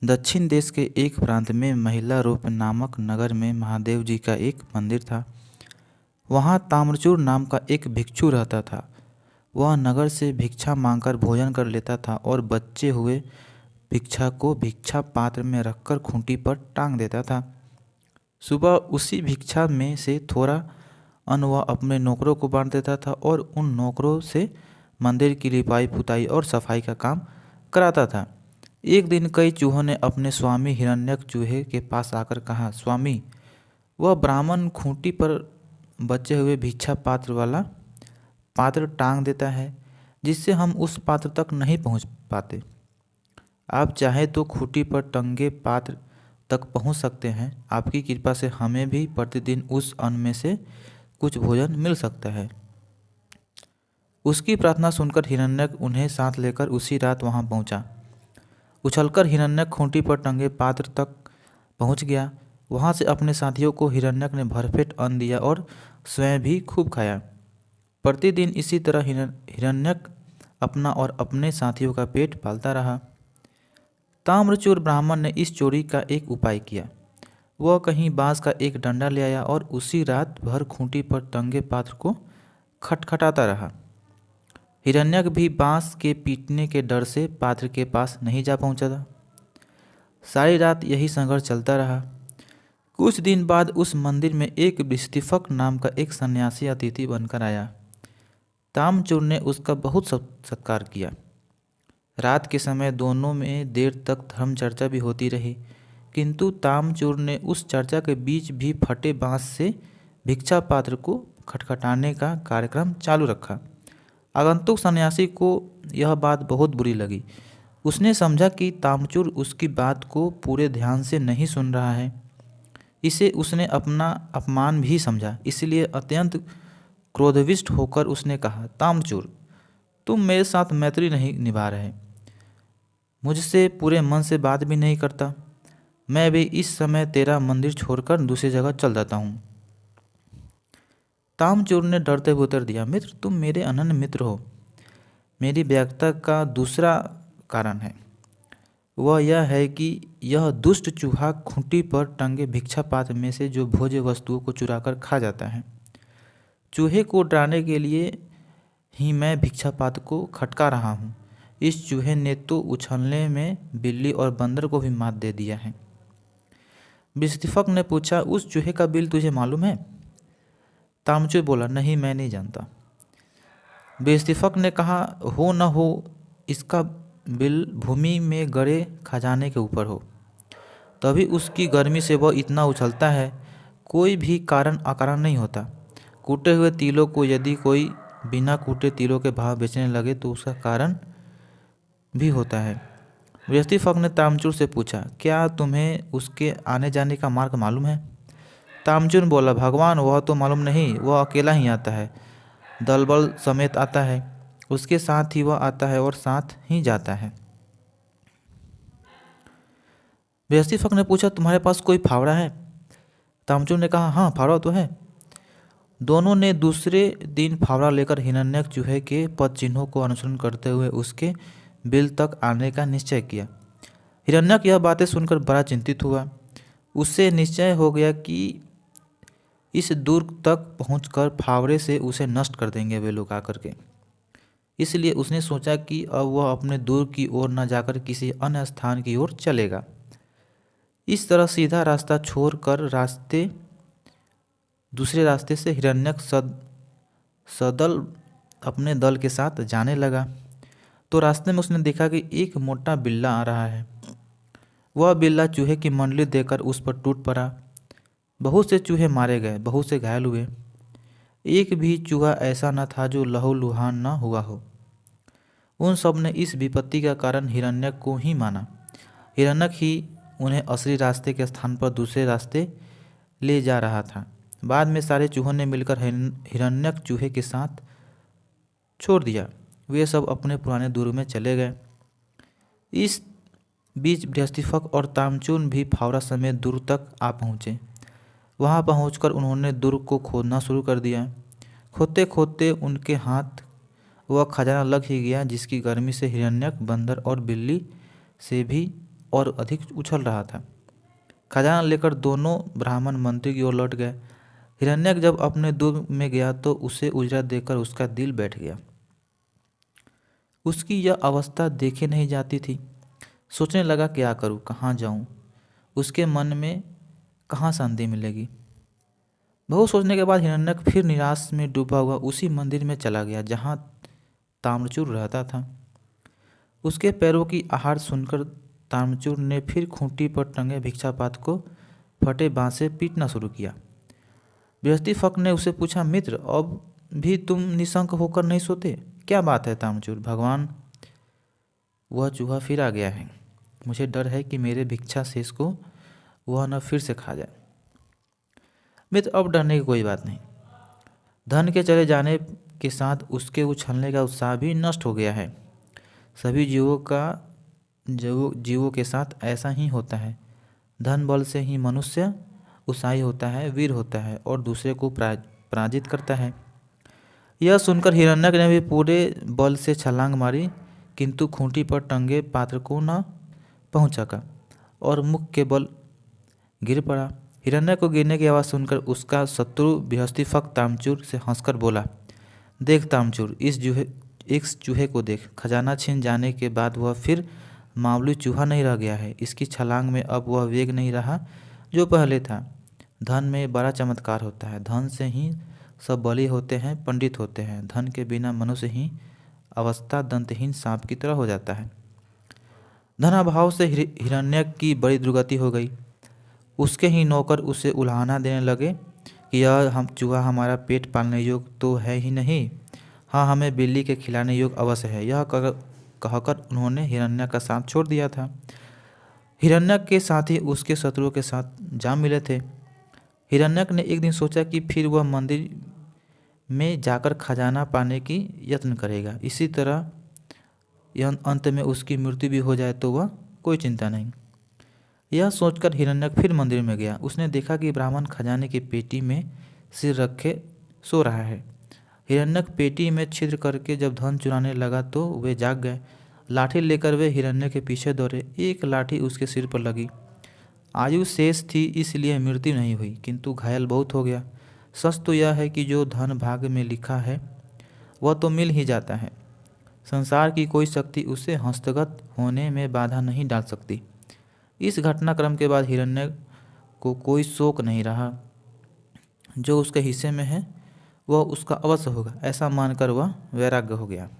दक्षिण देश के एक प्रांत में महिला रूप नामक नगर में महादेव जी का एक मंदिर था। वहाँ ताम्रचूर नाम का एक भिक्षु रहता था। वह नगर से भिक्षा मांगकर भोजन कर लेता था और बचे हुए भिक्षा को भिक्षा पात्र में रखकर खूंटी पर टांग देता था। सुबह उसी भिक्षा में से थोड़ा अन्न वह अपने नौकरों को बांट देता था और उन नौकरों से मंदिर की लिपाई पुताई और सफाई का काम कराता था। एक दिन कई चूहों ने अपने स्वामी हिरण्यक चूहे के पास आकर कहा, स्वामी, वह ब्राह्मण खूंटी पर बचे हुए भिक्षा पात्र वाला पात्र टांग देता है, जिससे हम उस पात्र तक नहीं पहुंच पाते। आप चाहे तो खूंटी पर टंगे पात्र तक पहुंच सकते हैं। आपकी कृपा से हमें भी प्रतिदिन उस अन्न में से कुछ भोजन मिल सकता है। उसकी प्रार्थना सुनकर हिरण्यक उन्हें साथ लेकर उसी रात वहां पहुंचा। उछलकर हिरण्यक खूंटी पर टंगे पात्र तक पहुंच गया। वहां से अपने साथियों को हिरण्यक ने भरपेट अन्न दिया और स्वयं भी खूब खाया। प्रतिदिन इसी तरह हिरण्यक अपना और अपने साथियों का पेट पालता रहा। ताम्रचूर ब्राह्मण ने इस चोरी का एक उपाय किया। वह कहीं बांस का एक डंडा ले आया और उसी रात भर खूंटी पर टंगे पात्र को खटखटाता रहा। हिरण्यक भी बांस के पीटने के डर से पात्र के पास नहीं जा पहुंचा था। सारी रात यही संघर्ष चलता रहा। कुछ दिन बाद उस मंदिर में एक विस्तीफक नाम का एक सन्यासी अतिथि बनकर आया। ताम्रचूर ने उसका बहुत सत्कार किया। रात के समय दोनों में देर तक धर्म चर्चा भी होती रही, किंतु ताम्रचूर ने उस चर्चा के बीच भी फटे बांस से भिक्षा पात्र को खटखटाने का कार्यक्रम चालू रखा। आगंतुक सन्यासी को यह बात बहुत बुरी लगी। उसने समझा कि ताम्रचूर उसकी बात को पूरे ध्यान से नहीं सुन रहा है। इसे उसने अपना अपमान भी समझा, इसलिए अत्यंत क्रोधविष्ट होकर उसने कहा, ताम्रचूर, तुम मेरे साथ मैत्री नहीं निभा रहे, मुझसे पूरे मन से बात भी नहीं करता। मैं भी इस समय तेरा मंदिर छोड़कर दूसरी जगह चल जाता हूँ। ताम्रचूर ने डरते हुए उत्तर दिया, मित्र, तुम मेरे अनन्य मित्र हो। मेरी व्यग्रता का दूसरा कारण है। वह यह है कि यह दुष्ट चूहा खूंटी पर टंगे भिक्षा पात्र में से जो भोज्य वस्तुओं को चुराकर खा जाता है। चूहे को डराने के लिए ही मैं भिक्षा पात्र को खटका रहा हूँ। इस चूहे ने तो उछलने में बिल्ली और बंदर को भी मात दे दिया है। विस्तीफक ने पूछा, उस चूहे का बिल तुझे मालूम है? ताम्रचूर बोला, नहीं, मैं नहीं जानता। विस्तीफक ने कहा, हो न हो इसका बिल भूमि में गड़े खजाने के ऊपर हो, तभी उसकी गर्मी से वह इतना उछलता है। कोई भी कारण अकारण नहीं होता। कूटे हुए तिलों को यदि कोई बिना कूटे तिलों के भाव बेचने लगे तो उसका कारण भी होता है। विस्तीफक ने ताम्रचूर से पूछा, क्या तुम्हें उसके आने जाने का मार्ग मालूम है? ताम्रचूर बोला, भगवान, वह तो मालूम नहीं, वह अकेला ही आता है, दलबल समेत आता है, उसके साथ ही वह आता है और साथ ही जाता है। विस्तीफक ने पूछा, तुम्हारे पास कोई फावड़ा है? ताम्रचूर ने कहा, हाँ, फावड़ा तो है। दोनों ने दूसरे दिन फावड़ा लेकर हिरण्यक चूहे के पद चिन्हों को अनुसरण करते हुए उसके बिल तक आने का निश्चय किया। हिरण्यक यह बातें सुनकर बड़ा चिंतित हुआ। उससे निश्चय हो गया कि इस दुर्ग तक पहुंचकर फावड़े से उसे नष्ट कर देंगे वे लोग आकर के। इसलिए उसने सोचा कि अब वह अपने दुर्ग की ओर न जाकर किसी अन्य स्थान की ओर चलेगा। इस तरह सीधा रास्ता छोड़कर दूसरे रास्ते से हिरण्यक सदल अपने दल के साथ जाने लगा। तो रास्ते में उसने देखा कि एक मोटा बिल्ला आ रहा है। वह बिल्ला चूहे की मंडली देकर उस पर टूट पड़ा। बहुत से चूहे मारे गए, बहुत से घायल हुए। एक भी चूहा ऐसा न था जो लहूलुहान न हुआ हो। उन सब ने इस विपत्ति का कारण हिरण्यक को ही माना। हिरण्यक ही उन्हें असली रास्ते के स्थान पर दूसरे रास्ते ले जा रहा था। बाद में सारे चूहों ने मिलकर हिरण्यक चूहे के साथ छोड़ दिया। वे सब अपने पुराने दुर्ग में चले गए। इस बीच विस्तीफक और ताम्रचूर भी फावड़ा समेत दुर्ग तक आ पहुँचे। वहां पहुंचकर उन्होंने दुर्ग को खोदना शुरू कर दिया। खोदते खोदते उनके हाथ वह खजाना लग ही गया जिसकी गर्मी से हिरण्यक, बंदर और बिल्ली से भी और अधिक उछल रहा था। खजाना लेकर दोनों ब्राह्मण मंत्री की ओर लौट गए। हिरण्यक जब अपने दूर में गया तो उसे उजरा देखकर उसका दिल बैठ गया। उसकी यह अवस्था देखे नहीं जाती थी। सोचने लगा, क्या करूं, कहाँ जाऊं? उसके मन में कहाँ शांति मिलेगी। बहुत सोचने के बाद हिरण्यक फिर निराश में डूबा हुआ उसी मंदिर में चला गया जहाँ ताम्रचूर रहता था। उसके पैरों की आहट सुनकर ताम्रचूर ने फिर खूंटी पर टंगे भिक्षापात्र को फटे बाँस से पीटना शुरू किया। बृहस्पति फक ने उसे पूछा, मित्र, अब भी तुम निशंक होकर नहीं सोते? क्या बात है ताम्रचूर? भगवान, वह चूहा फिर आ गया है। मुझे डर है कि मेरे भिक्षा शेष को वह न फिर से खा जाए। मित्र, अब डरने की कोई बात नहीं। धन के चले जाने के साथ उसके उछलने का उत्साह भी नष्ट हो गया है। सभी जीवों के साथ ऐसा ही होता है। धन बल से ही मनुष्य उत्साही होता है, वीर होता है और दूसरे को पराजित करता है। यह सुनकर हिरण्यक ने भी पूरे बल से छलांग मारी, किंतु खूंटी पर टंगे पात्र को न पहुँच सका और मुख के बल गिर पड़ा। हिरण्यक को गिरने की आवाज़ सुनकर उसका शत्रु बृहस्पति फक ताम्रचूर से हंसकर बोला, देख ताम्रचूर, इस चूहे को देख। खजाना छिन जाने के बाद वह फिर मामूली चूहा नहीं रह गया है। इसकी छलांग में अब वह वेग नहीं रहा जो पहले था। धन में बड़ा चमत्कार होता है। धन से ही सब बली होते हैं, पंडित होते हैं। धन के बिना मनुष्य ही अवस्था दंतहीन सांप की तरह हो जाता है। धनाभाव से हिरण्यक की बड़ी दुर्गति हो गई। उसके ही नौकर उसे उलाहना देने लगे कि यह चूहा हमारा पेट पालने योग्य तो है ही नहीं, हाँ, हमें बिल्ली के खिलाने योग्य अवश्य है। यह कहकर उन्होंने हिरण्यक का साथ छोड़ दिया था। हिरण्यक के साथ ही उसके शत्रुओं के साथ जा मिले थे। हिरण्यक ने एक दिन सोचा कि फिर वह मंदिर में जाकर खजाना पाने की यत्न करेगा। इसी तरह यह अंत में उसकी मृत्यु भी हो जाए तो वह कोई चिंता नहीं। यह सोचकर हिरण्यक फिर मंदिर में गया। उसने देखा कि ब्राह्मण खजाने की पेटी में सिर रखे सो रहा है। हिरण्यक पेटी में छिद्र करके जब धन चुराने लगा तो वे जाग गए। लाठी लेकर वे हिरण्यक के पीछे दौड़े। एक लाठी उसके सिर पर लगी। आयु शेष थी इसलिए मृत्यु नहीं हुई, किंतु घायल बहुत हो गया। सच तो यह है कि जो धन भाग्य में लिखा है वह तो मिल ही जाता है। संसार की कोई शक्ति उसे हस्तगत होने में बाधा नहीं डाल सकती। इस घटनाक्रम के बाद हिरण्यक को कोई शोक नहीं रहा। जो उसके हिस्से में है वह उसका अवश्य होगा, ऐसा मानकर वह वैराग्य हो गया।